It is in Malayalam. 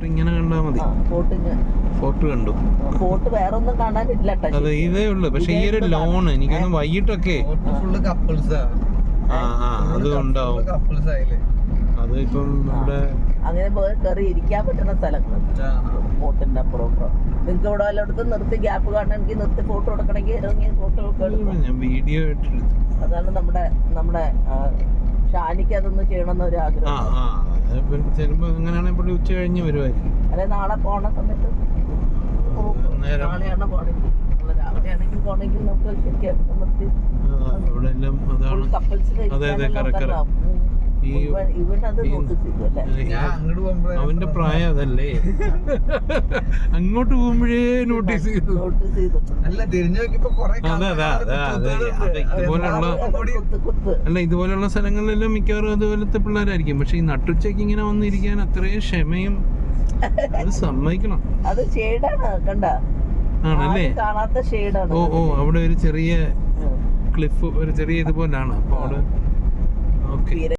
ഇങ്ങനെ കണ്ടാ മതി. ഫോർട്ട് കണ്ടു. ഫോർട്ട് വേറെ ഒന്നും കാണാനില്ല. അതെ, ഇതേ ഉള്ളു. പക്ഷെ ഈ ഒരു ലോൺ എനിക്കൊന്ന് വൈകിട്ടൊക്കെ അത് ഉണ്ടാവും. അത് ഇപ്പം ഇവിടെ അങ്ങനെ പോയി കയറി ഇരിക്കാൻ പറ്റുന്ന സ്ഥലങ്ങളുണ്ട് ഫോർട്ടിന്റെ അപ്പുറം. നിങ്ങൾക്ക് ഇവിടെ വല്ലയിടത്തും നിർത്തി ഗ്യാപ്പ് കാണണമെങ്കിൽ നിർത്തി ഫോട്ടോ എടുക്കണമെങ്കിൽ ഇറങ്ങി ഫോട്ടോ ഞാൻ വീഡിയോ ഇട്ടെടുത്തു. അതാണ് നമ്മുടെ ഷാനിക്ക് അതൊന്നും ചെയ്യണമെന്ന് ഒരു ആഗ്രഹം. ചിലപ്പോ അങ്ങനെയാണെങ്കിൽ പുള്ളി ഉച്ച കഴിഞ്ഞ് വരുമായിരിക്കും. അല്ലെ നാളെ പോണ സമയത്ത് നാളെയാണ് പോണെങ്കിൽ രാവിലെ ആണെങ്കിൽ പോണെങ്കിൽ നമുക്ക് ശരിക്കും നിർത്തി അവന്റെ പ്രായം അതല്ലേ. അങ്ങോട്ട് പോകുമ്പോഴേ നോട്ടീസ് ചെയ്തു. ഇതുപോലുള്ള സ്ഥലങ്ങളിലെല്ലാം മിക്കവാറും അതുപോലത്തെ പിള്ളേരായിരിക്കും. പക്ഷെ ഈ നട്ടുച്ചയ്ക്ക് ഇങ്ങനെ വന്നിരിക്കാൻ അത്രയും ക്ഷമയും അത് സമ്മതിക്കണം. അത് ഷെയ്ഡാണ് കണ്ട ആണല്ലേ. കാണാത്ത ഷെയ്ഡാണ്. ഓ അവിടെ ഒരു ചെറിയ ക്ലിഫ്, ഒരു ചെറിയ ഇതുപോലാണ്. അപ്പൊ അവിടെ ഓക്കെ.